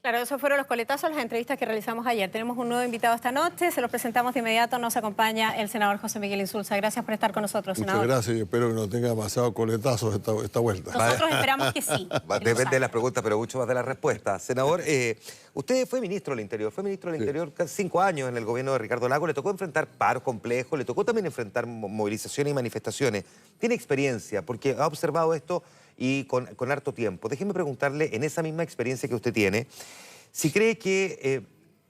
Claro, esos fueron los coletazos, las entrevistas que realizamos ayer. Tenemos un nuevo invitado esta noche, se los presentamos de inmediato. Nos acompaña el senador José Miguel Insulza. Gracias por estar con nosotros, senador. Muchas gracias y espero que no tenga demasiados coletazos esta vuelta. Nosotros esperamos que sí. Depende de las preguntas, pero mucho más de las respuestas. Senador, usted fue ministro del Interior, casi 5 años en el gobierno de Ricardo Lagos. Le tocó enfrentar paros complejos, le tocó también enfrentar movilizaciones y manifestaciones. Tiene experiencia, porque ha observado esto y con harto tiempo. Déjeme preguntarle, en esa misma experiencia que usted tiene, si cree que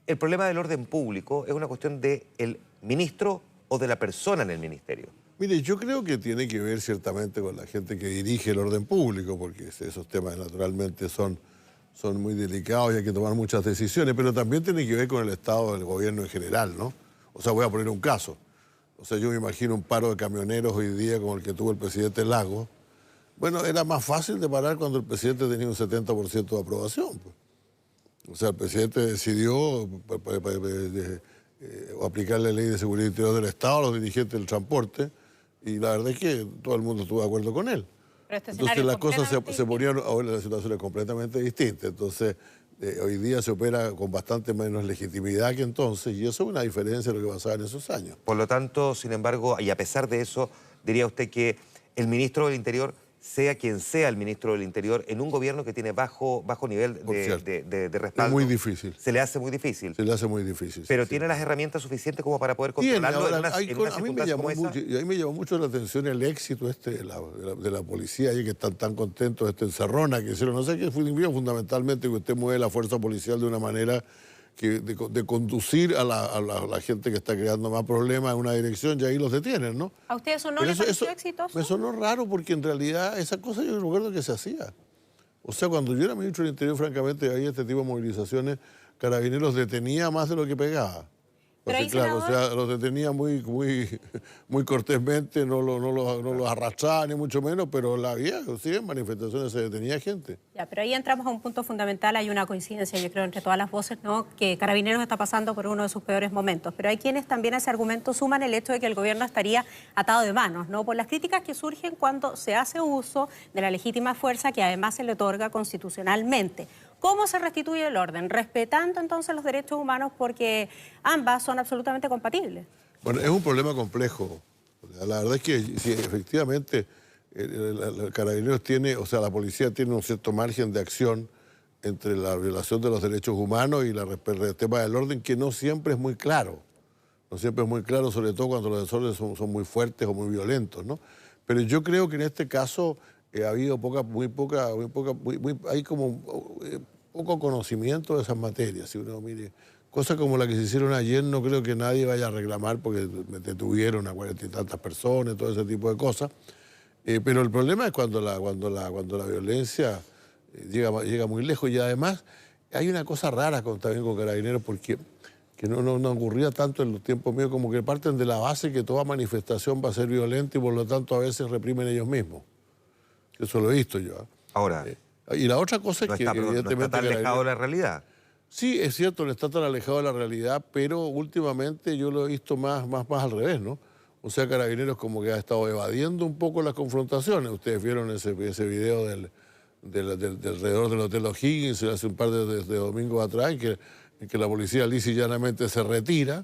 el problema del orden público es una cuestión del ministro o de la persona en el ministerio. Mire, yo creo que tiene que ver ciertamente con la gente que dirige el orden público, porque esos temas naturalmente son muy delicados y hay que tomar muchas decisiones, pero también tiene que ver con el estado del gobierno en general, ¿no? O sea, voy a poner un caso. O sea, yo me imagino un paro de camioneros hoy día como el que tuvo el presidente Lagos. Bueno, era más fácil de parar cuando el presidente tenía un 70% de aprobación, pues. O sea, el presidente decidió aplicar la ley de seguridad interior del Estado a los dirigentes del transporte y la verdad es que todo el mundo estuvo de acuerdo con él. Entonces las cosas se ponían, ahora la situación es completamente distinta. Entonces hoy día se opera con bastante menos legitimidad que entonces y eso es una diferencia de lo que pasaba en esos años. Por lo tanto, sin embargo, y a pesar de eso, diría usted que el ministro del Interior, sea quien sea el ministro del Interior, en un gobierno que tiene bajo nivel de respaldo... Es muy difícil. Se le hace muy difícil. Se le hace muy difícil. Pero ¿tiene las herramientas suficientes como para poder controlarlo en una circunstancia como esa? A mí me llamó mucho la atención el éxito de la policía, y que están tan contentos de encerrona que hicieron. No sé qué fue fundamentalmente que usted mueve la fuerza policial de una manera de conducir a la gente que está creando más problemas en una dirección y ahí los detienen, ¿no? ¿A usted eso no le pareció exitoso? Me sonó raro porque en realidad esa cosa yo recuerdo que se hacía. O sea, cuando yo era ministro del Interior, francamente, había este tipo de movilizaciones, Carabineros detenía más de lo que pegaba. Pero ahí, claro, senador... o sea, los detenía muy cortésmente, no los arrastraba ni mucho menos, pero la había, sí, en manifestaciones se detenía gente. Ya, pero ahí entramos a un punto fundamental, hay una coincidencia, yo creo, entre todas las voces, ¿no? Que Carabineros está pasando por uno de sus peores momentos, pero hay quienes también a ese argumento suman el hecho de que el gobierno estaría atado de manos, ¿no? Por las críticas que surgen cuando se hace uso de la legítima fuerza que además se le otorga constitucionalmente. ¿Cómo se restituye el orden? Respetando entonces los derechos humanos porque ambas son absolutamente compatibles. Bueno, es un problema complejo. La verdad es que sí, efectivamente el Carabineros tiene, o sea, la policía tiene un cierto margen de acción entre la violación de los derechos humanos y el tema del orden que no siempre es muy claro. No siempre es muy claro, sobre todo cuando los desórdenes son muy fuertes o muy violentos, ¿no? Pero yo creo que en este caso ha habido hay como poco conocimiento de esas materias. Si uno mire, cosas como la que se hicieron ayer, no creo que nadie vaya a reclamar porque detuvieron a 40 y tantas personas, todo ese tipo de cosas. Pero el problema es cuando la violencia llega muy lejos y además hay una cosa rara también con Carabineros porque que no ocurría tanto en los tiempos míos, como que parten de la base que toda manifestación va a ser violenta y por lo tanto a veces reprimen ellos mismos. Eso lo he visto yo. Ahora, y la otra cosa es que evidentemente... ¿No está tan alejado de la realidad? Sí, es cierto, no está tan alejado de la realidad, pero últimamente yo lo he visto más al revés, ¿no? O sea, Carabineros como que ha estado evadiendo un poco las confrontaciones. Ustedes vieron ese video del alrededor del Hotel O'Higgins hace un par de domingos atrás, en que la policía lisa y llanamente se retira,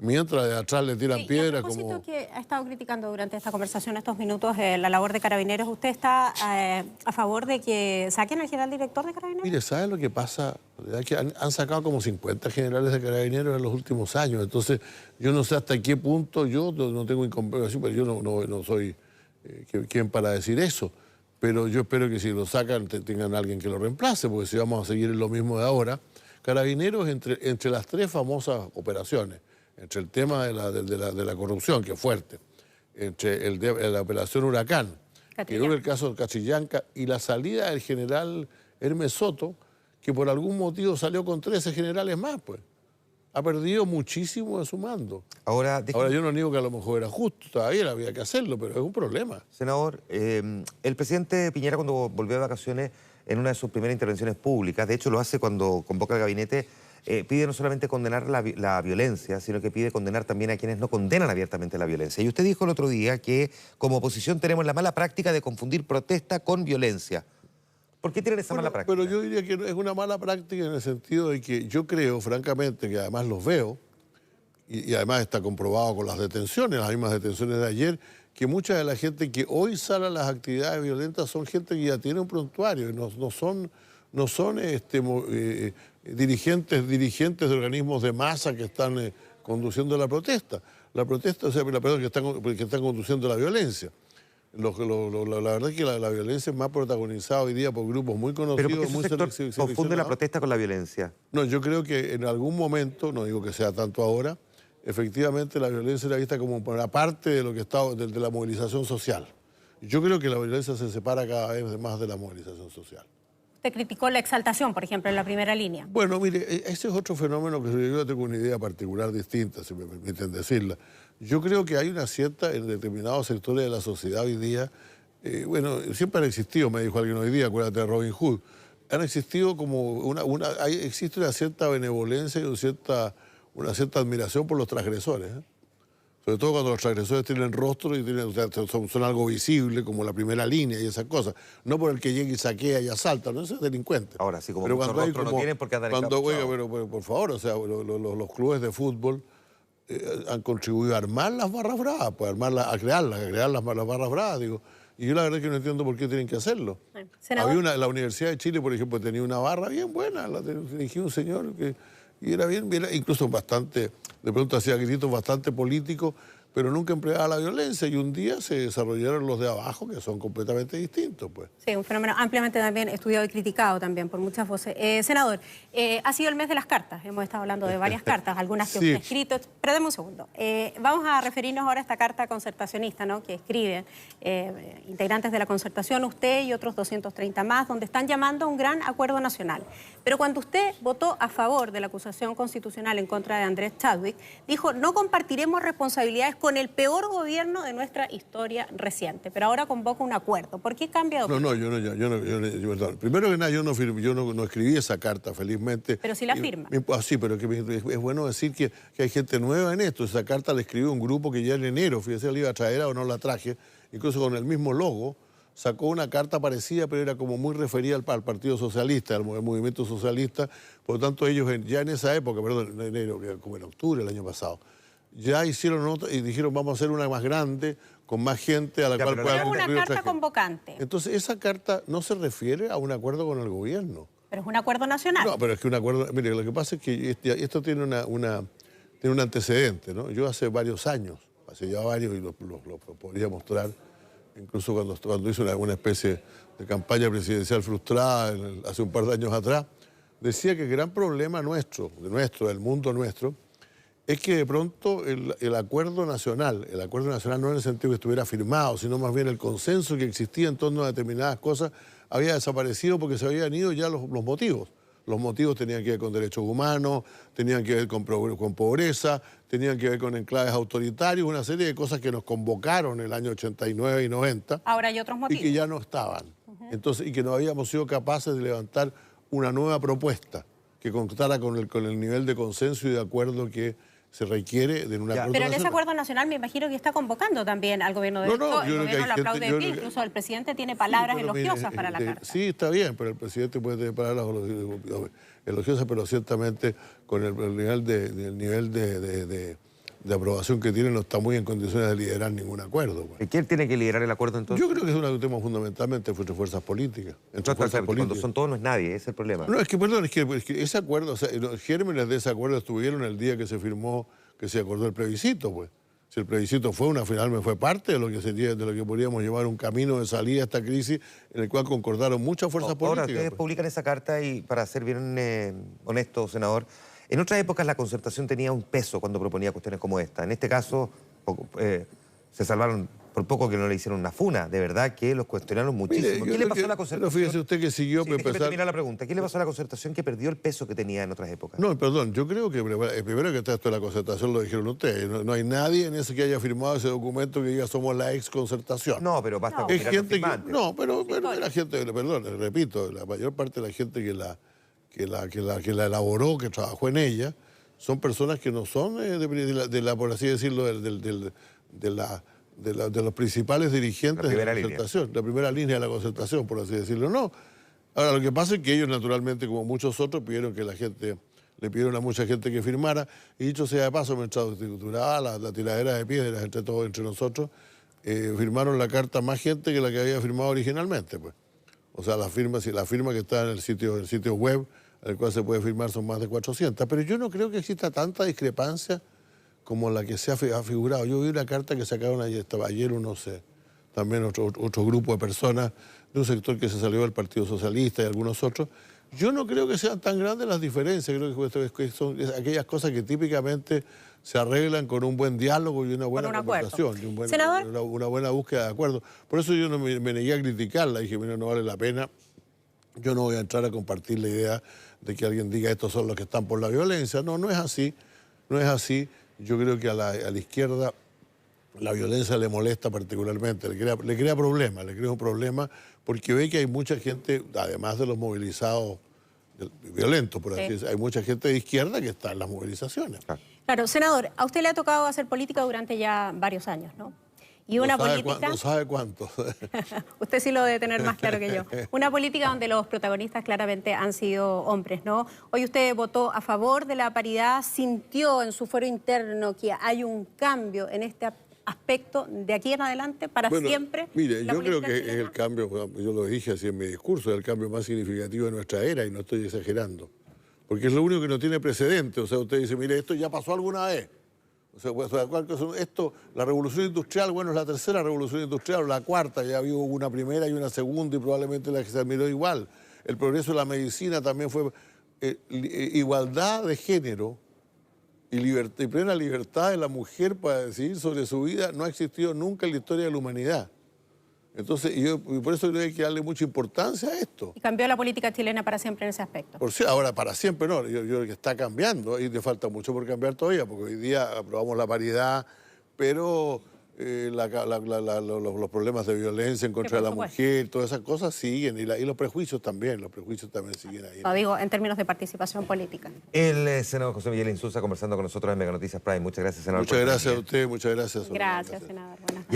mientras de atrás le tiran piedras como... que ha estado criticando durante esta conversación, estos minutos, la labor de Carabineros, ¿usted está a favor de que saquen al general director de Carabineros? Mire, ¿sabe lo que pasa? Que han sacado como 50 generales de Carabineros en los últimos años, entonces yo no sé hasta qué punto, yo no tengo incomprensión, pero yo no soy quien para decir eso, pero yo espero que si lo sacan tengan alguien que lo reemplace, porque si vamos a seguir en lo mismo de ahora, Carabineros entre las tres famosas operaciones, entre el tema de la corrupción, que es fuerte, entre la operación Huracán, que era el caso de Cachillanca, y la salida del general Hermes Soto, que por algún motivo salió con 13 generales más, pues. Ha perdido muchísimo de su mando. Ahora yo no niego que a lo mejor era justo, todavía había que hacerlo, pero es un problema. Senador, el presidente Piñera cuando volvió de vacaciones, en una de sus primeras intervenciones públicas, de hecho lo hace cuando convoca al gabinete, pide no solamente condenar la violencia, sino que pide condenar también a quienes no condenan abiertamente la violencia. Y usted dijo el otro día que como oposición tenemos la mala práctica de confundir protesta con violencia. ¿Por qué tienen esa mala práctica? Pero yo diría que es una mala práctica en el sentido de que yo creo, francamente, que además los veo, y además está comprobado con las detenciones, las mismas detenciones de ayer, que mucha de la gente que hoy sale a las actividades violentas son gente que ya tiene un prontuario, y no son dirigentes de organismos de masa que están conduciendo la protesta. La protesta, o sea, perdón, que están conduciendo la violencia. La verdad es que la violencia es más protagonizada hoy día por grupos muy conocidos. ¿Pero por qué su sector confunde la protesta con la violencia? No, yo creo que en algún momento, no digo que sea tanto ahora, efectivamente la violencia era vista como una parte de lo que está de la movilización social. Yo creo que la violencia se separa cada vez más de la movilización social. Usted criticó la exaltación, por ejemplo, en la primera línea. Bueno, mire, ese es otro fenómeno que yo tengo una idea particular distinta, si me permiten decirla. Yo creo que hay una cierta, en determinados sectores de la sociedad hoy día, bueno, siempre han existido, me dijo alguien hoy día, acuérdate de Robin Hood, han existido como existe una cierta benevolencia y una cierta admiración por los transgresores, ¿eh? Sobre todo cuando los transgresores tienen rostro y son algo visible, como la primera línea y esas cosas. No por el que llega y saquea y asalta, no, ese es delincuente. Ahora, sí, como mucho rostro no tienen porque andan en campo. Oiga, pero por favor, o sea, los clubes de fútbol han contribuido a armar las barras bravas, pues a crear las barras bravas, digo. Y yo la verdad es que no entiendo por qué tienen que hacerlo. Había la Universidad de Chile, por ejemplo, tenía una barra bien buena, la dirigía un señor y era bien, incluso bastante, de pronto hacía gritos bastante políticos, pero nunca empleaba la violencia, y un día se desarrollaron los de abajo, que son completamente distintos, pues. Sí, un fenómeno ampliamente también estudiado y criticado también por muchas voces. Senador, ha sido el mes de las cartas, hemos estado hablando de varias cartas, algunas que usted ha escrito, pero deme un segundo. Vamos a referirnos ahora a esta carta concertacionista, ¿no?, que escriben integrantes de la concertación, usted y otros 230 más, donde están llamando a un gran acuerdo nacional. Pero cuando usted votó a favor de la acusación constitucional en contra de Andrés Chadwick, dijo: no compartiremos responsabilidades con el peor gobierno de nuestra historia reciente, pero ahora convoca un acuerdo. ¿Por qué cambia de opinión? Perdón. Primero que nada, yo no escribí esa carta, felizmente. Pero sí la firma. Sí, pero es bueno decir que hay gente nueva en esto. Esa carta la escribió un grupo que ya en enero, fíjese, la iba a traer o no la traje, incluso con el mismo logo, sacó una carta parecida, pero era como muy referida al Partido Socialista, al movimiento socialista. Por lo tanto, ellos ya en esa época, perdón, en enero, como en octubre del año pasado, ya hicieron otra y dijeron: vamos a hacer una más grande, con más gente a la cual pueda concurrir. Es una carta convocante. Entonces, esa carta no se refiere a un acuerdo con el gobierno. Pero es un acuerdo nacional. No, pero es que un acuerdo... Mire, lo que pasa es que esto tiene un antecedente, ¿no? Yo hace varios años, hace ya varios, y lo podría mostrar, incluso cuando hice una especie de campaña presidencial frustrada hace un par de años atrás, decía que el gran problema del mundo nuestro, es que de pronto el acuerdo nacional no en el sentido que estuviera firmado, sino más bien el consenso que existía en torno a determinadas cosas, había desaparecido porque se habían ido ya los motivos. Los motivos tenían que ver con derechos humanos, tenían que ver con pobreza, tenían que ver con enclaves autoritarios, una serie de cosas que nos convocaron en el año 89 y 90. Ahora hay otros motivos. Y que ya no estaban. Entonces, y que no habíamos sido capaces de levantar una nueva propuesta que contara con el nivel de consenso y de acuerdo que se requiere de una acuerdo Pero en nacional. ese acuerdo nacional me imagino que está convocando también al gobierno de esto. El gobierno lo aplaude de pie, incluso el presidente tiene palabras elogiosas para la carta. Sí, está bien, pero el presidente puede tener palabras elogiosas, pero ciertamente con el nivel de aprobación que tiene no está muy en condiciones de liderar ningún acuerdo. ¿Y quién tiene que liderar el acuerdo entonces? Yo creo que es un tema fundamentalmente entre fuerzas políticas. Cuando son todos no es nadie, ese es el problema. No, es que ese acuerdo, o sea, los gérmenes de ese acuerdo estuvieron el día que se firmó, que se acordó el plebiscito, pues. Si el plebiscito finalmente fue parte de lo que podríamos llamar un camino de salida a esta crisis, en el cual concordaron muchas fuerzas políticas. Ahora, ustedes publican esa carta y, para ser bien honesto, senador, en otras épocas la concertación tenía un peso cuando proponía cuestiones como esta. En este caso, se salvaron por poco que no le hicieron una funa. De verdad que los cuestionaron muchísimo. ¿Qué le pasó a la concertación? Pero fíjese usted que siguió... Termina la pregunta. ¿Qué le pasó a la concertación que perdió el peso que tenía en otras épocas? No, perdón, yo creo que primero que esto de la concertación lo dijeron ustedes. No hay nadie en ese que haya firmado ese documento que diga somos la ex concertación. No, pero basta con es gente que, no, pero la gente, perdón, repito, la mayor parte de la gente que la elaboró, que trabajó en ella, son personas que no son por así decirlo, de los principales dirigentes de la concertación, la primera línea de la concertación, por así decirlo. No, Ahora, lo que pasa es que ellos, naturalmente, como muchos otros, pidieron que la gente, le pidieron a mucha gente que firmara, y dicho sea de paso, mientras duraba la tiradera de piedras entre todos, entre nosotros, firmaron la carta más gente que la que había firmado originalmente, pues. O sea, la firma que está en el sitio web, al cual se puede firmar, son más de 400. Pero yo no creo que exista tanta discrepancia como la que se ha figurado. Yo vi una carta que sacaron ayer, también otro grupo de personas de un sector que se salió del Partido Socialista y algunos otros. Yo no creo que sean tan grandes las diferencias, creo que son aquellas cosas que típicamente se arreglan con un buen diálogo y una buena conversación, y una buena búsqueda de acuerdo. Por eso yo no me negué a criticarla, dije, mira, no vale la pena, yo no voy a entrar a compartir la idea de que alguien diga estos son los que están por la violencia. No, no es así, no es así. Yo creo que a la izquierda la violencia le molesta particularmente, le crea un problema porque ve que hay mucha gente, además de los movilizados violentos, por así decirlo, hay mucha gente de izquierda que está en las movilizaciones. Claro, senador, a usted le ha tocado hacer política durante ya varios años, ¿no? Y una política... No sabe cuánto. Usted sí lo debe tener más claro que yo. Una política donde los protagonistas claramente han sido hombres, ¿no? Hoy usted votó a favor de la paridad, sintió en su fuero interno que hay un cambio en este aspecto de aquí en adelante, para siempre. Mire, yo creo que es el cambio, yo lo dije así en mi discurso, es el cambio más significativo de nuestra era, y no estoy exagerando. Porque es lo único que no tiene precedente. O sea, usted dice, mire, esto ya pasó alguna vez. O sea, la revolución industrial, bueno, es la tercera revolución industrial, la cuarta, ya hubo una primera y una segunda y probablemente la que se admiró igual. El progreso de la medicina también fue igualdad de género y plena libertad de la mujer para decidir sobre su vida no ha existido nunca en la historia de la humanidad. Entonces, y por eso creo que hay que darle mucha importancia a esto. Y cambió la política chilena para siempre en ese aspecto. Ahora, para siempre no, yo creo que está cambiando y le falta mucho por cambiar todavía, porque hoy día aprobamos la paridad, pero los problemas de violencia en contra de la mujer, todas esas cosas siguen, y los prejuicios también siguen ahí. Lo digo en términos de participación política. El senador José Miguel Insulza conversando con nosotros en Mega Noticias Prime. Muchas gracias, senador. Muchas gracias a usted, muchas gracias. Gracias, senador. Buenas noches.